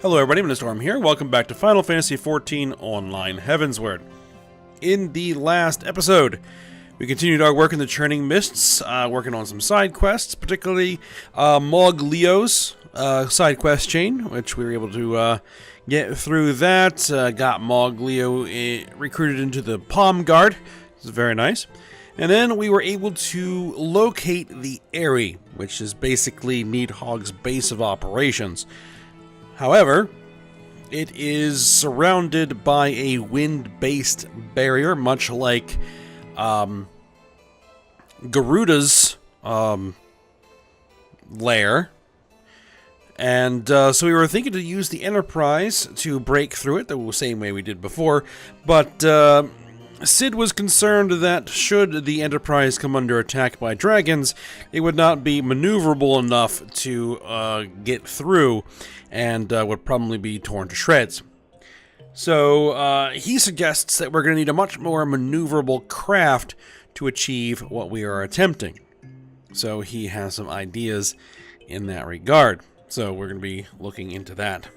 Hello everybody, I'm Storm here. Welcome back to Final Fantasy XIV Online Heavensward. In the last episode, we continued our work in the Churning Mists, working on some side quests, particularly Mog Leo's side quest chain, which we were able to get through that. Got Mog Leo recruited into the Palm Guard. This is very nice. And then we were able to locate the Eyrie, which is basically Needhog's base of operations. However, it is surrounded by a wind-based barrier, much like Garuda's lair. And so we were thinking to use the Enterprise to break through it, the same way we did before, but Sid was concerned that should the Enterprise come under attack by dragons, it would not be maneuverable enough to get through, and would probably be torn to shreds. So he suggests that we're going to need a much more maneuverable craft to achieve what we are attempting. So he has some ideas in that regard. So we're going to be looking into that.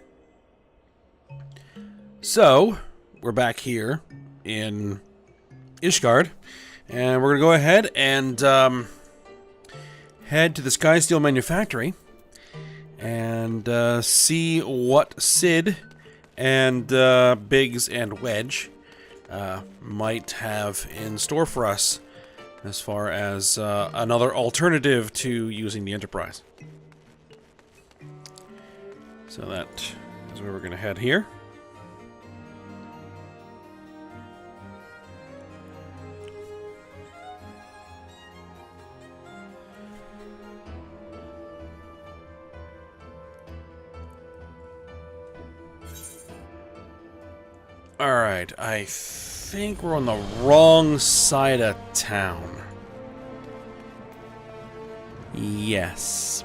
So we're back here in Ishgard, and we're going to go ahead and head to the Skysteel Manufactory and see what Sid and Biggs and Wedge might have in store for us as far as another alternative to using the Enterprise. So that is where we're going to head here. Alright, I think we're on the wrong side of town. Yes.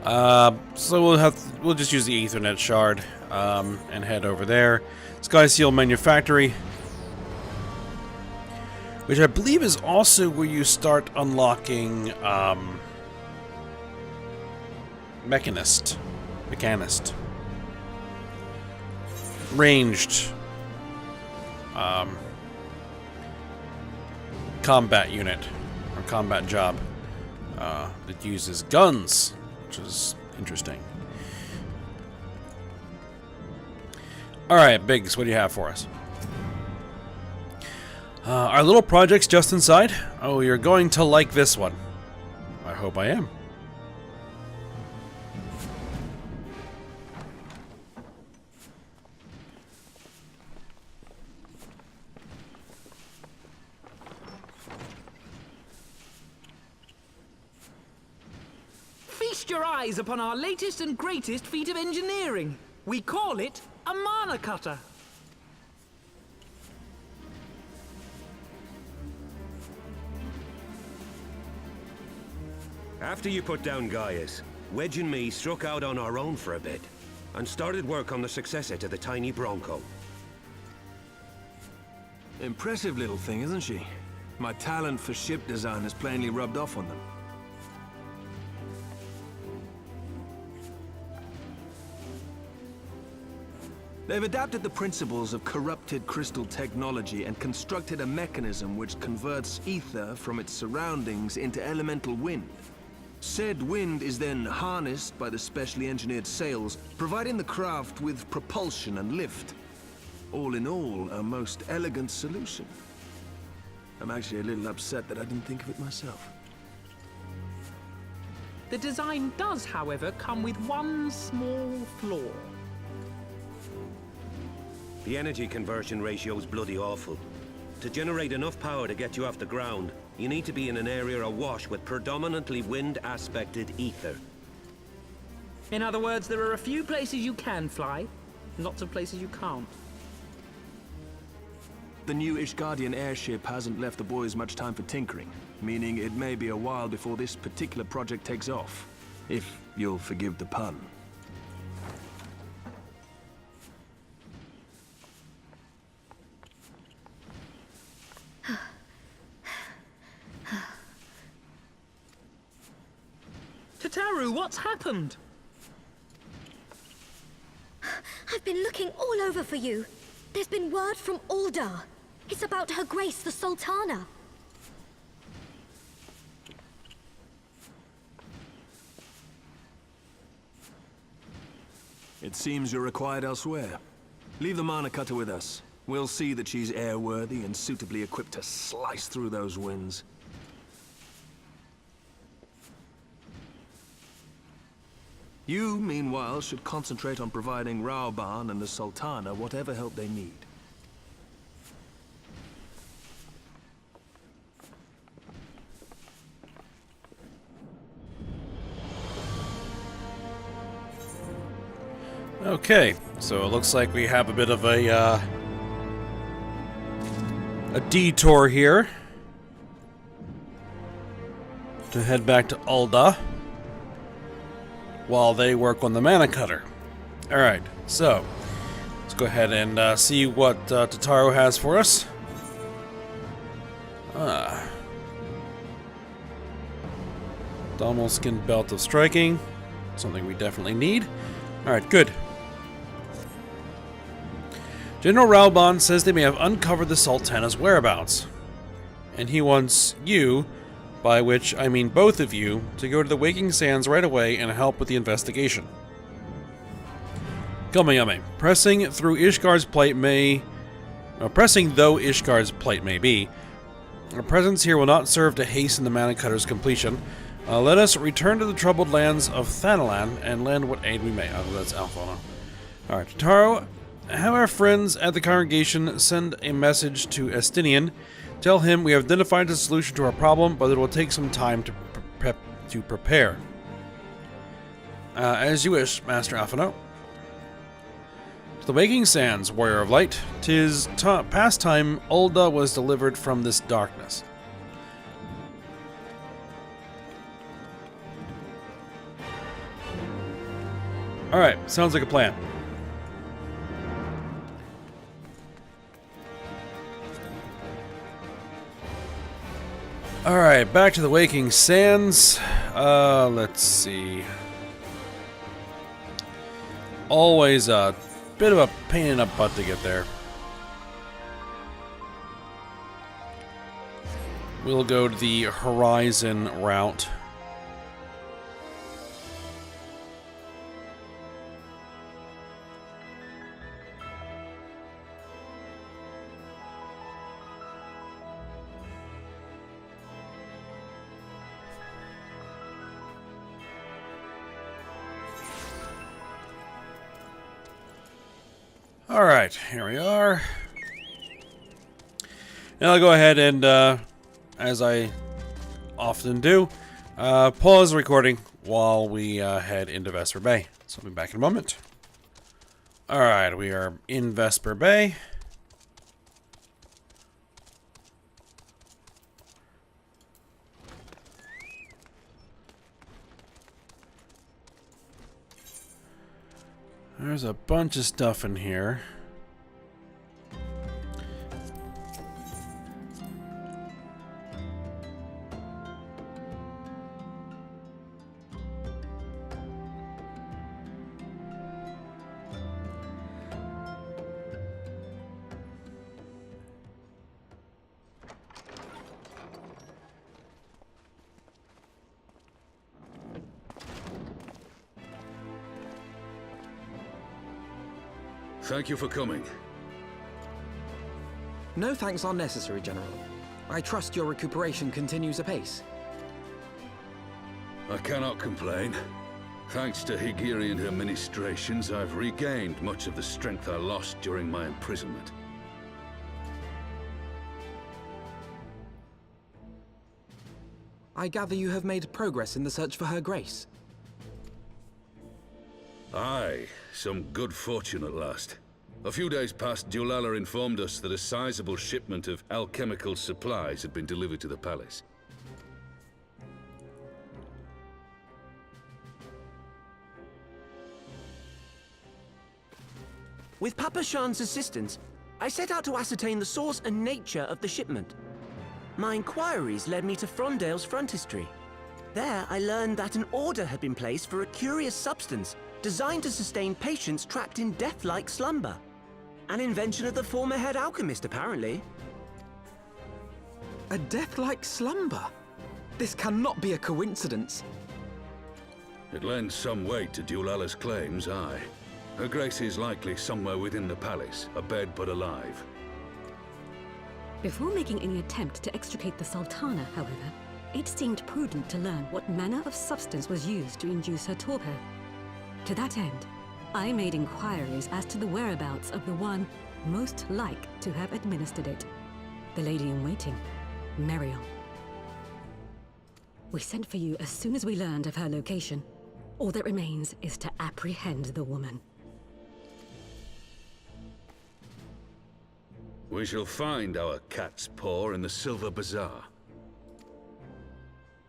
So we'll just use the Ethernet shard and head over there. Skysteel Manufactory, which I believe is also where you start unlocking Mechanist. Ranged combat unit or combat job that uses guns, which is interesting. Alright, Biggs, what do you have for us? Our little project's just inside. Oh, you're going to like this one. I hope I am. Feast your eyes upon our latest and greatest feat of engineering. We call it a mana cutter. After you put down Gaius, Wedge and me struck out on our own for a bit, and started work on the successor to the tiny Bronco. Impressive little thing, isn't she? My talent for ship design has plainly rubbed off on them. They've adapted the principles of corrupted crystal technology and constructed a mechanism which converts ether from its surroundings into elemental wind. Said wind is then harnessed by the specially engineered sails, providing the craft with propulsion and lift. All in all, a most elegant solution. I'm actually a little upset that I didn't think of it myself. The design does, however, come with one small flaw. The energy conversion ratio's bloody awful. To generate enough power to get you off the ground, you need to be in an area awash with predominantly wind-aspected ether. In other words, there are a few places you can fly, lots of places you can't. The new Ishgardian airship hasn't left the boys much time for tinkering, meaning it may be a while before this particular project takes off. If you'll forgive the pun. Tataru, what's happened? I've been looking all over for you. There's been word from Ul'Dah. It's about Her Grace, the Sultana. It seems you're required elsewhere. Leave the Mana Cutter with us. We'll see that she's airworthy and suitably equipped to slice through those winds. You, meanwhile, should concentrate on providing Raoban and the Sultana whatever help they need. Okay, so it looks like we have a bit of a detour here to head back to Ul'Dah while they work on the Mana Cutter. Alright, so let's go ahead and see what Tataru has for us. Domal Skin Belt of Striking, something we definitely need. Alright, good. General Raoban says they may have uncovered the Sultana's whereabouts, and he wants you, by which I mean both of you, to go to the Waking Sands right away and help with the investigation. Kamayame, pressing though Ishgar's plight may be, our presence here will not serve to hasten the Mana Cutter's completion. Let us return to the troubled lands of Thanalan and lend what aid we may. Oh, that's Alphona. Alright, Tataru, have our friends at the congregation send a message to Estinian. Tell him we have identified a solution to our problem, but it will take some time to prepare. As you wish, Master Alphona. To the Waking Sands, Warrior of Light, 'tis past time Ul'Dah was delivered from this darkness. Alright, sounds like a plan. Alright, back to the Waking Sands. Let's see. Always a bit of a pain in the butt to get there. We'll go to the Horizon route. Alright, here we are. And I'll go ahead and, as I often do, pause the recording while we head into Vesser Bay. So I'll be back in a moment. Alright, we are in Vesper Bay. There's a bunch of stuff in here. Thank you for coming. No thanks are necessary, General. I trust your recuperation continues apace. I cannot complain. Thanks to Higiri and her ministrations, I've regained much of the strength I lost during my imprisonment. I gather you have made progress in the search for Her Grace. Aye, some good fortune at last. A few days past, Dulala informed us that a sizable shipment of alchemical supplies had been delivered to the palace. With Papa Shan's assistance, I set out to ascertain the source and nature of the shipment. My inquiries led me to Frondale's frontistery. There, I learned that an order had been placed for a curious substance designed to sustain patients trapped in death-like slumber. An invention of the former head alchemist, apparently. A death-like slumber? This cannot be a coincidence. It lends some weight to Dulala's claims, aye. Her Grace is likely somewhere within the palace, abed but alive. Before making any attempt to extricate the Sultana, however, it seemed prudent to learn what manner of substance was used to induce her torpor. To that end, I made inquiries as to the whereabouts of the one most like to have administered it, the lady-in-waiting, Meriel. We sent for you as soon as we learned of her location. All that remains is to apprehend the woman. We shall find our cat's paw in the Silver Bazaar.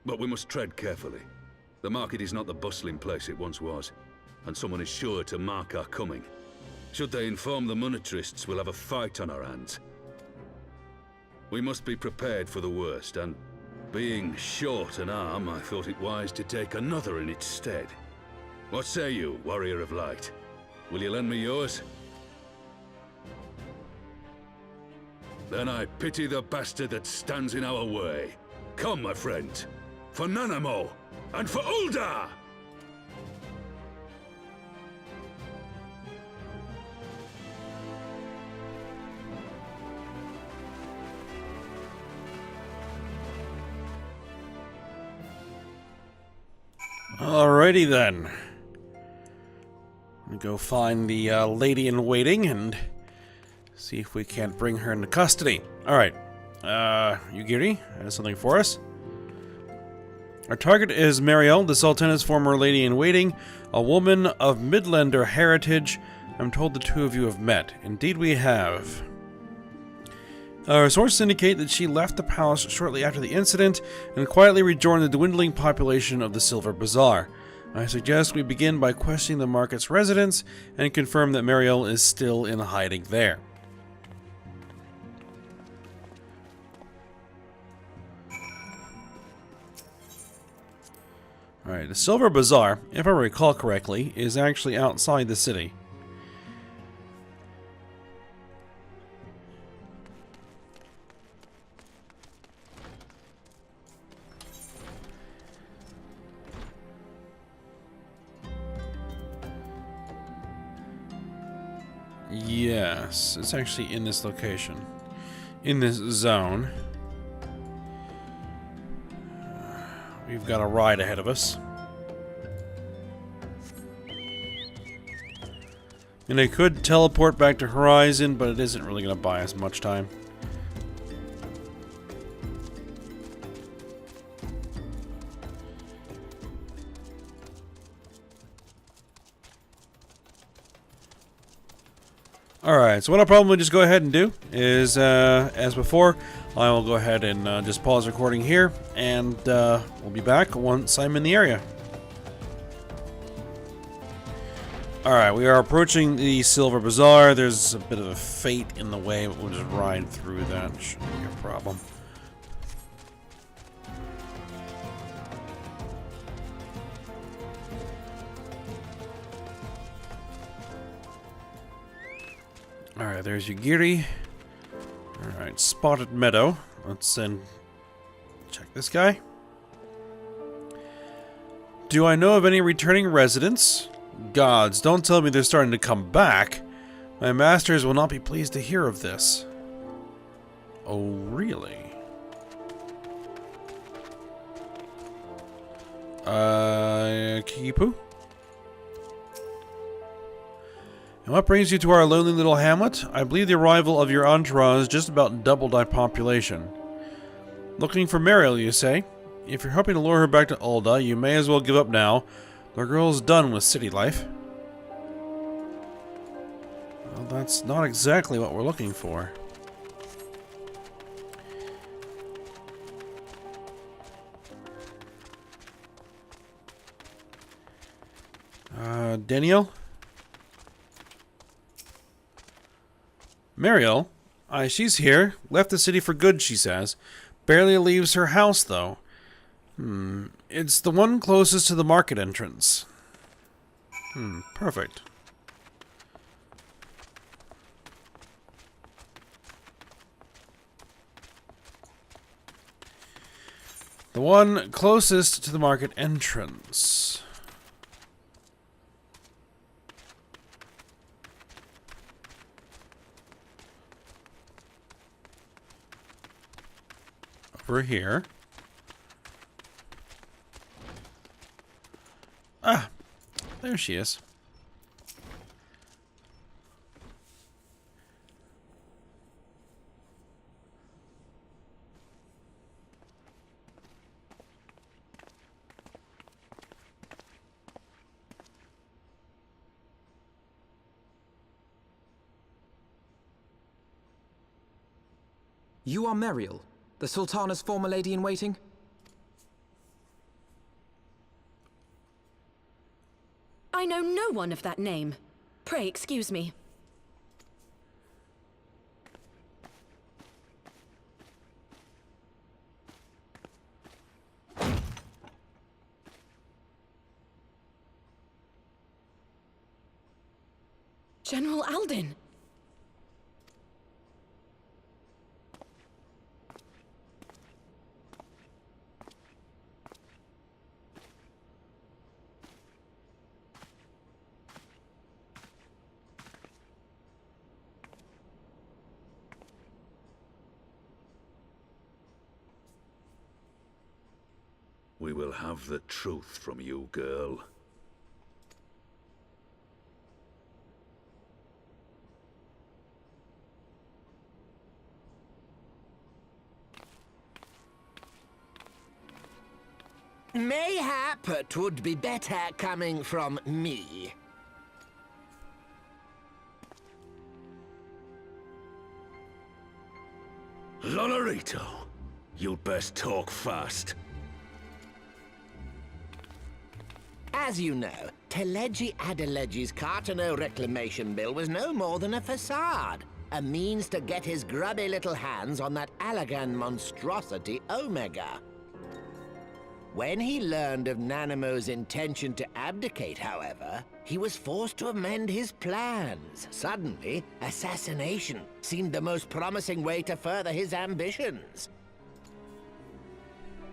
But we must tread carefully. The market is not the bustling place it once was, and someone is sure to mark our coming. Should they inform the monetarists, we'll have a fight on our hands. We must be prepared for the worst, and being short an arm, I thought it wise to take another in its stead. What say you, Warrior of Light? Will you lend me yours? Then I pity the bastard that stands in our way. Come, my friend, for Nanamo, and for Ul'Dah! Alrighty then. We go find the lady-in-waiting and see if we can't bring her into custody. Alright. Yugiri has something for us. Our target is Meriel, the Sultana's former lady-in-waiting, a woman of Midlander heritage. I'm told the two of you have met. Indeed we have. Our sources indicate that she left the palace shortly after the incident and quietly rejoined the dwindling population of the Silver Bazaar. I suggest we begin by questioning the market's residents and confirm that Meriel is still in hiding there. Alright, the Silver Bazaar, if I recall correctly, is actually outside the city. Yes, it's actually in this location. In this zone. We've got a ride ahead of us. And I could teleport back to Horizon, but it isn't really going to buy us much time. Alright, so what I'll probably just go ahead and do is, as before, I will go ahead and just pause recording here, and we'll be back once I'm in the area. Alright, we are approaching the Silver Bazaar. There's a bit of a fate in the way, but we'll just ride through that. Shouldn't be a problem. Alright, there's Yugiri. Alright, Spotted Meadow. Let's then check this guy. Do I know of any returning residents? Gods, don't tell me they're starting to come back. My masters will not be pleased to hear of this. Oh, really? Kikipu? And what brings you to our lonely little hamlet? I believe the arrival of your entourage just about doubled our population. Looking for Meriel, you say? If you're hoping to lure her back to Ul'Dah, you may as well give up now. The girl's done with city life. Well, that's not exactly what we're looking for. Daniel? Meriel? She's here. Left the city for good, she says. Barely leaves her house, though. It's the one closest to the market entrance. Perfect. The one closest to the market entrance. Over here. Ah, there she is. You are Meriel, the Sultana's former lady-in-waiting? I know no one of that name. Pray excuse me. General Alden! We will have the truth from you, girl. Mayhap it would be better coming from me. Lolarito, you'd best talk fast. As you know, Teleji Adeleji's Cartano reclamation bill was no more than a facade. A means to get his grubby little hands on that Allagan monstrosity Omega. When he learned of Nanamo's intention to abdicate, however, he was forced to amend his plans. Suddenly, assassination seemed the most promising way to further his ambitions.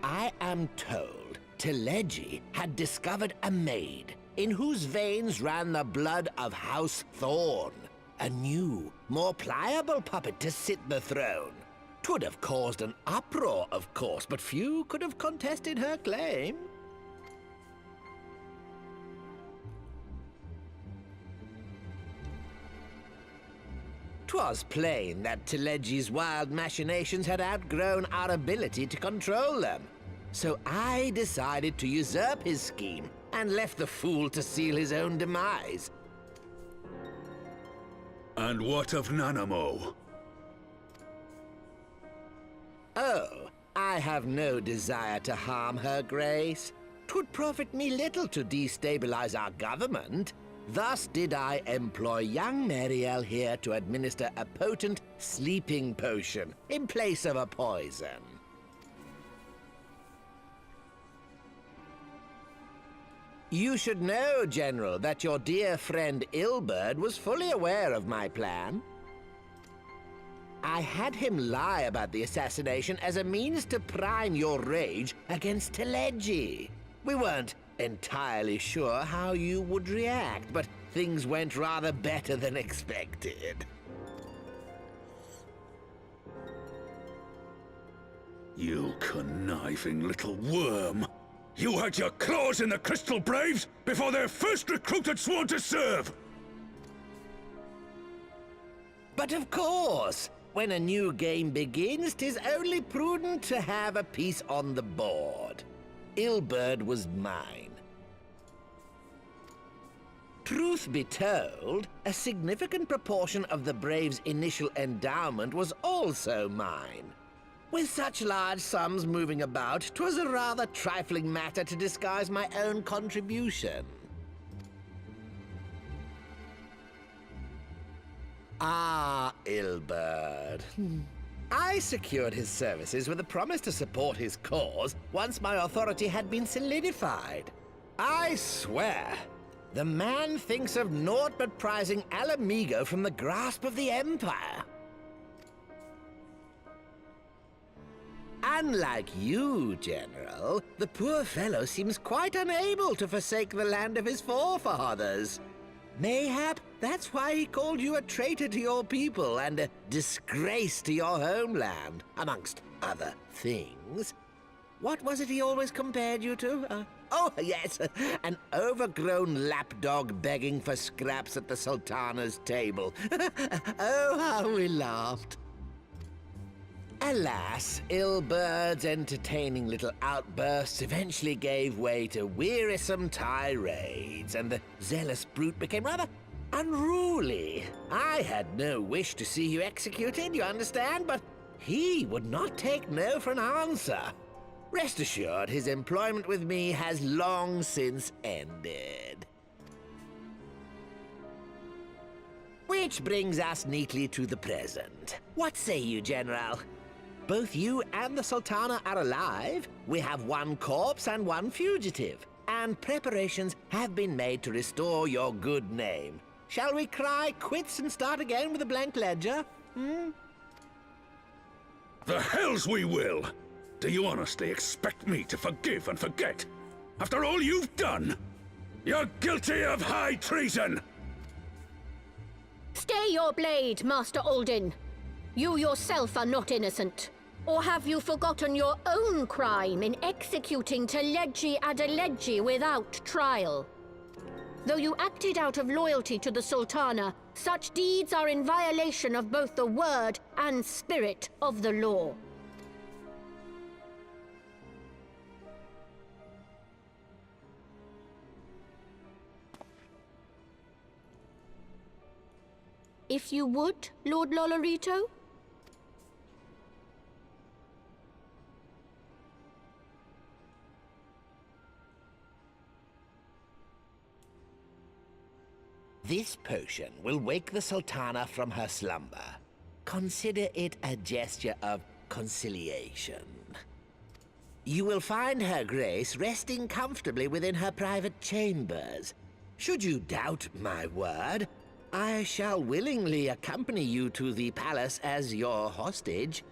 I am told Teleji had discovered a maid in whose veins ran the blood of House Thorn. A new, more pliable puppet to sit the throne. 'Twould have caused an uproar, of course, but few could have contested her claim. 'Twas plain that Teleji's wild machinations had outgrown our ability to control them. So I decided to usurp his scheme and left the fool to seal his own demise. And what of Nanamo? Oh, I have no desire to harm her grace. 'Twould profit me little to destabilize our government. Thus did I employ young Meriel here to administer a potent sleeping potion in place of a poison. You should know, General, that your dear friend Ul'Dah was fully aware of my plan. I had him lie about the assassination as a means to prime your rage against Teleji. We weren't entirely sure how you would react, but things went rather better than expected. You conniving little worm! You had your claws in the Crystal Braves before their first recruit had sworn to serve! But of course, when a new game begins, 'tis only prudent to have a piece on the board. Ul'Dah was mine. Truth be told, a significant proportion of the Braves' initial endowment was also mine. With such large sums moving about, 'twas a rather trifling matter to disguise my own contribution. Ah, Ul'Dah. I secured his services with a promise to support his cause once my authority had been solidified. I swear, the man thinks of naught but prizing Alamigo from the grasp of the Empire. Unlike you, General, the poor fellow seems quite unable to forsake the land of his forefathers. Mayhap that's why he called you a traitor to your people and a disgrace to your homeland, amongst other things. What was it he always compared you to? Oh, yes, an overgrown lapdog begging for scraps at the Sultana's table. Oh, how we laughed. Alas, Ilbird's entertaining little outbursts eventually gave way to wearisome tirades, and the zealous brute became rather unruly. I had no wish to see you executed, you understand, but he would not take no for an answer. Rest assured, his employment with me has long since ended. Which brings us neatly to the present. What say you, General? Both you and the Sultana are alive. We have one corpse and one fugitive, and preparations have been made to restore your good name. Shall we cry quits and start again with a blank ledger? The hells we will! Do you honestly expect me to forgive and forget? After all you've done? You're guilty of high treason! Stay your blade, Master Alden. You yourself are not innocent. Or have you forgotten your own crime in executing Teledji Adeledji without trial? Though you acted out of loyalty to the Sultana, such deeds are in violation of both the word and spirit of the law. If you would, Lord Lolorito? This potion will wake the Sultana from her slumber. Consider it a gesture of conciliation. You will find her grace resting comfortably within her private chambers. Should you doubt my word, I shall willingly accompany you to the palace as your hostage.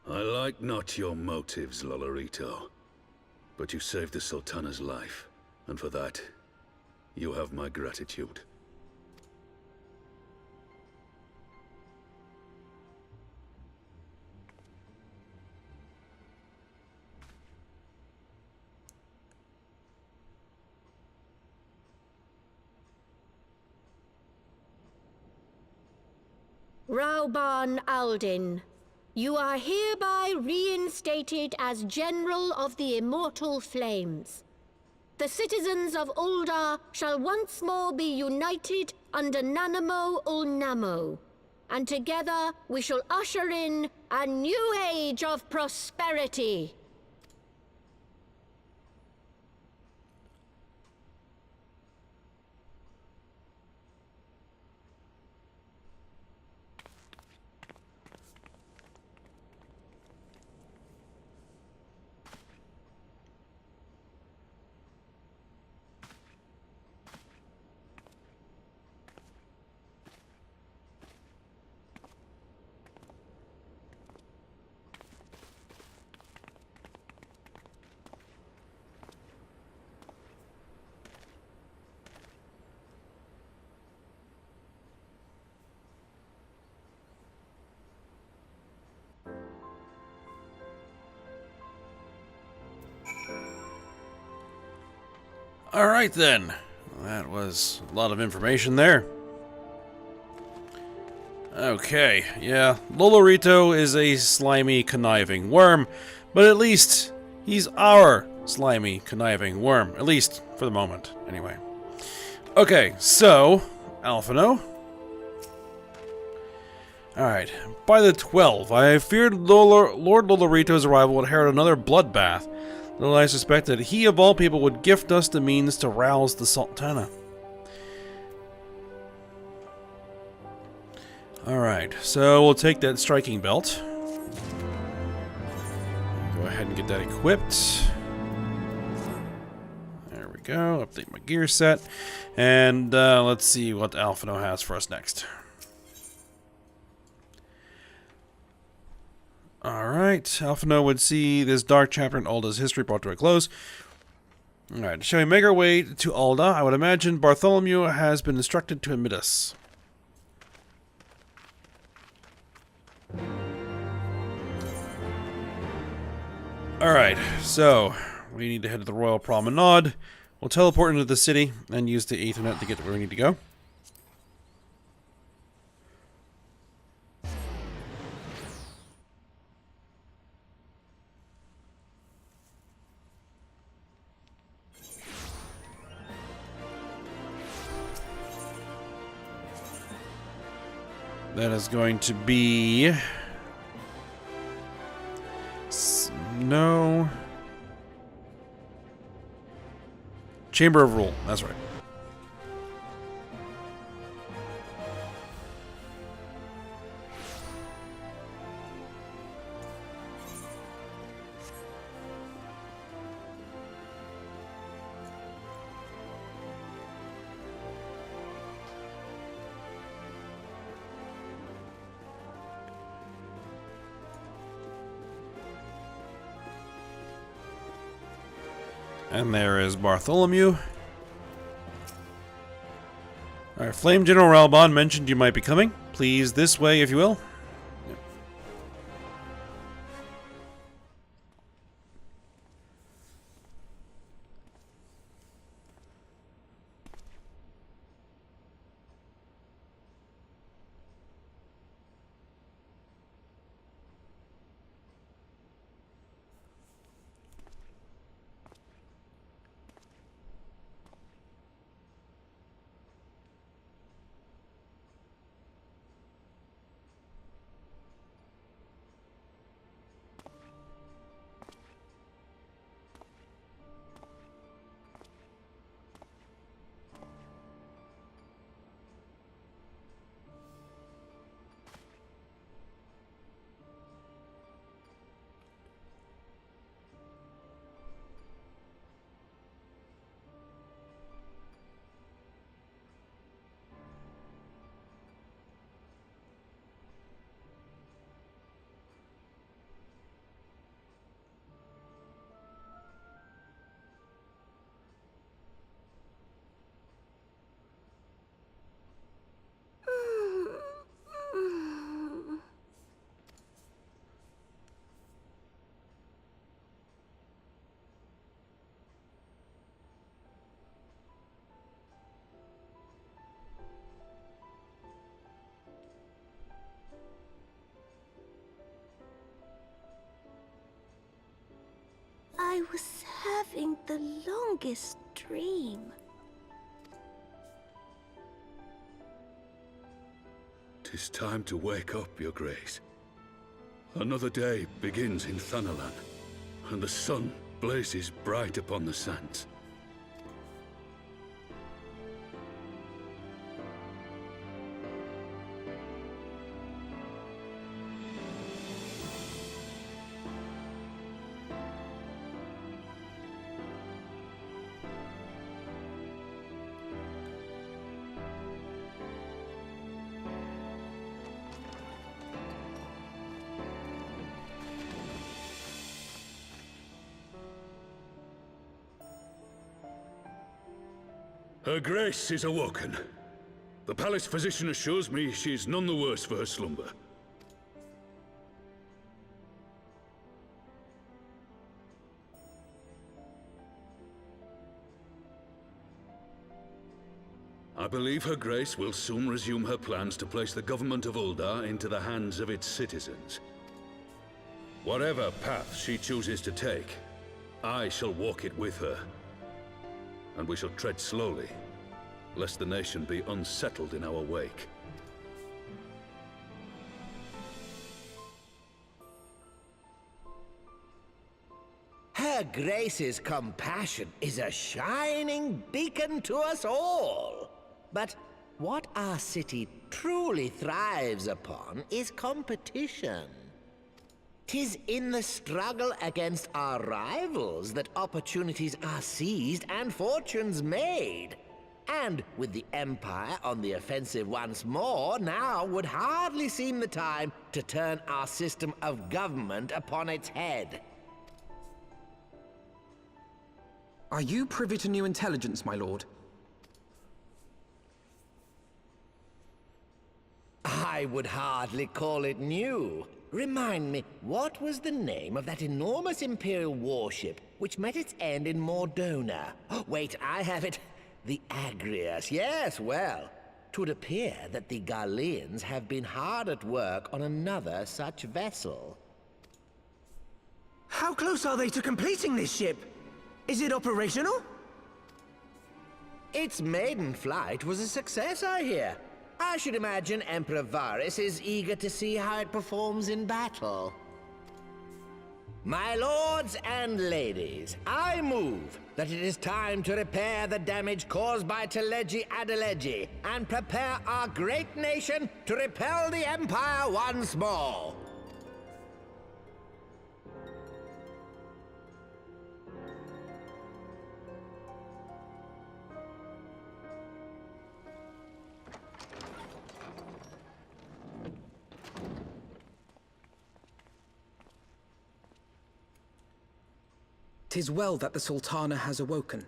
I like not your motives, Lolorito. But you saved the Sultana's life, and for that, you have my gratitude. Rauban Aldin, you are hereby reinstated as General of the Immortal Flames. The citizens of Ul'Dah shall once more be united under Nanamo Ul'Namo, and together we shall usher in a new age of prosperity. Alright then. That was a lot of information there. Okay, yeah. Lolorito is a slimy, conniving worm, but at least he's our slimy, conniving worm. At least for the moment, anyway. Okay, so Alphino. Alright, by the 12, I feared Lord Lolorito's arrival would herald another bloodbath. Little I suspect that he of all people would gift us the means to rouse the Sultana. Alright, so we'll take that striking belt. Go ahead and get that equipped. There we go, update my gear set. And let's see what Alphino has for us next. Alright, Alphino would see this dark chapter in Ul'Dah's history brought to a close. Alright, shall we make our way to Ul'Dah? I would imagine Bartholomew has been instructed to admit us. Alright, so we need to head to the Royal Promenade. We'll teleport into the city and use the Ethernet to get to where we need to go. That is going to be... No... Chamber of Rule, that's right. And there is Bartholomew. Alright, Flame General Ralbon mentioned you might be coming. Please, this way, if you will. I was having the longest dream. "'Tis time to wake up, Your Grace. Another day begins in Thanalan, and the sun blazes bright upon the sands. Her Grace is awoken. The palace physician assures me she is none the worse for her slumber. I believe Her Grace will soon resume her plans to place the government of Ul'Dah into the hands of its citizens. Whatever path she chooses to take, I shall walk it with her. And we shall tread slowly, lest the nation be unsettled in our wake. Her Grace's compassion is a shining beacon to us all. But what our city truly thrives upon is competition. 'Tis in the struggle against our rivals that opportunities are seized and fortunes made. And with the Empire on the offensive once more, now would hardly seem the time to turn our system of government upon its head. Are you privy to new intelligence, my lord? I would hardly call it new. Remind me, what was the name of that enormous Imperial warship which met its end in Mordona? Oh, wait, I have it. The Agrias. Yes, well, 'twould appear that the Garleans have been hard at work on another such vessel. How close are they to completing this ship? Is it operational? Its maiden flight was a success, I hear. I should imagine Emperor Varys is eager to see how it performs in battle. My lords and ladies, I move that it is time to repair the damage caused by Teleji Adeleji and prepare our great nation to repel the Empire once more. "'Tis well that the Sultana has awoken.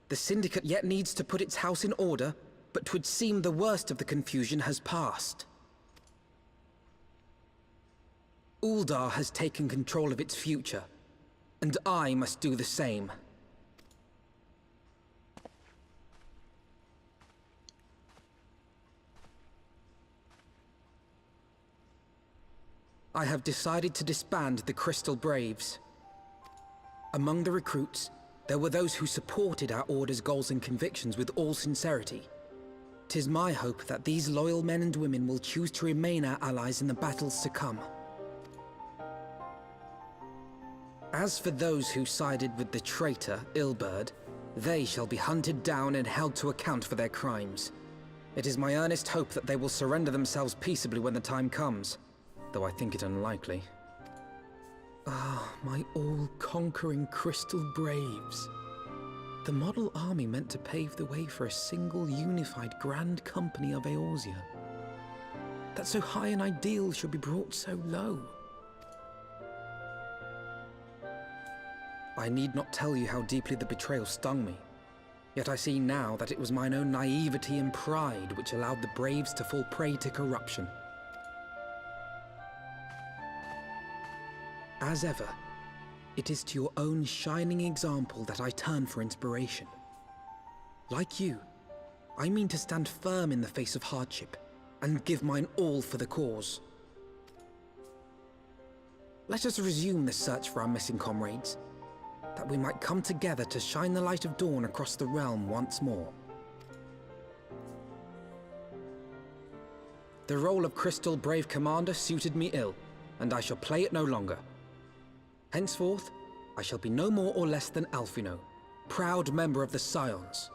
The Syndicate yet needs to put its house in order, but 'twould seem the worst of the confusion has passed. Ul'Dah has taken control of its future, and I must do the same. I have decided to disband the Crystal Braves. Among the recruits, there were those who supported our Order's goals and convictions with all sincerity. 'Tis my hope that these loyal men and women will choose to remain our allies in the battles to come. As for those who sided with the traitor, Ilberd, they shall be hunted down and held to account for their crimes. It is my earnest hope that they will surrender themselves peaceably when the time comes, though I think it unlikely. Ah, my all-conquering Crystal Braves. The model army meant to pave the way for a single, unified Grand Company of Eorzea. That so high an ideal should be brought so low. I need not tell you how deeply the betrayal stung me. Yet I see now that it was mine own naivety and pride which allowed the Braves to fall prey to corruption. As ever, it is to your own shining example that I turn for inspiration. Like you, I mean to stand firm in the face of hardship and give mine all for the cause. Let us resume the search for our missing comrades, that we might come together to shine the light of dawn across the realm once more. The role of Crystal Brave Commander suited me ill, and I shall play it no longer. Henceforth, I shall be no more or less than Alphino, proud member of the Scions.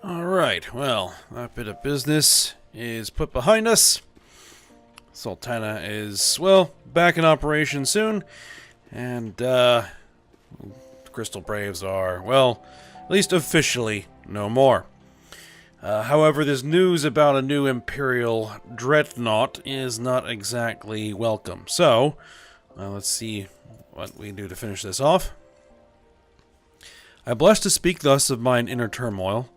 Alright, well, that bit of business is put behind us. Sultana is, well, back in operation soon. And, Crystal Braves are, well, at least officially no more. However, this news about a new Imperial Dreadnought is not exactly welcome. So, let's see what we can do to finish this off. I blush to speak thus of mine inner turmoil.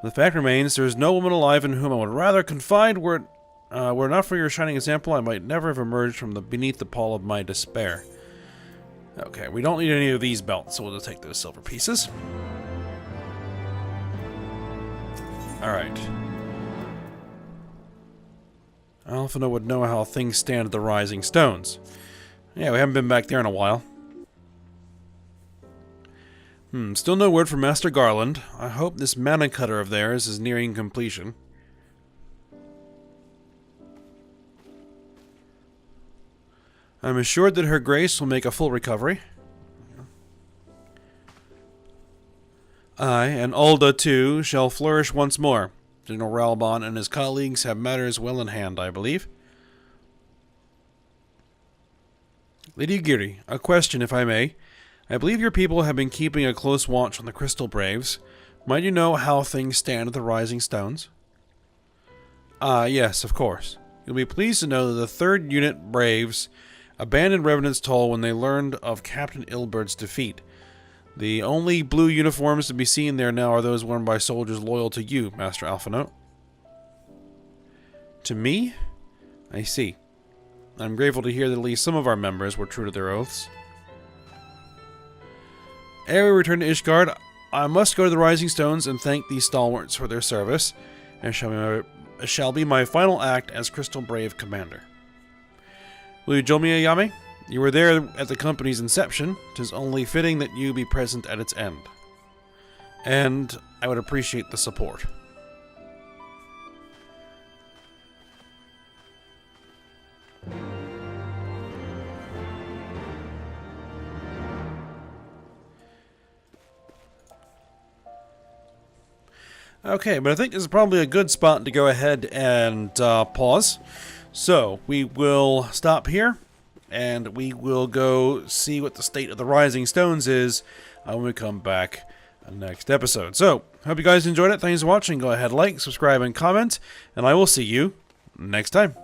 The fact remains, there is no woman alive in whom I would rather confide. Were it not for your shining example, I might never have emerged from beneath the pall of my despair. Okay, we don't need any of these belts, so we'll just take those silver pieces. Alright. Alphina would know how things stand at the Rising Stones. Yeah, we haven't been back there in a while. Still no word from Master Garland. I hope this mana cutter of theirs is nearing completion. I'm assured that Her Grace will make a full recovery. I, and Ul'Dah too, shall flourish once more. General Ralbon and his colleagues have matters well in hand, I believe. Lady Giri, a question, if I may. I believe your people have been keeping a close watch on the Crystal Braves. Might you know how things stand at the Rising Stones? Yes, of course. You'll be pleased to know that the 3rd Unit Braves abandoned Revenant's Toll when they learned of Captain Ilbert's defeat. The only blue uniforms to be seen there now are those worn by soldiers loyal to you, Master Alphinaud. To me? I see. I'm grateful to hear that at least some of our members were true to their oaths. Ere we return to Ishgard, I must go to the Rising Stones and thank these stalwarts for their service, and shall be my final act as Crystal Brave Commander. Will you join me, Ayame? You were there at the company's inception. 'Tis only fitting that you be present at its end. And I would appreciate the support. Okay, but I think this is probably a good spot to go ahead and pause. So, we will stop here, and we will go see what the state of the Rising Stones is when we come back next episode. So, hope you guys enjoyed it. Thanks for watching. Go ahead, like, subscribe, and comment, and I will see you next time.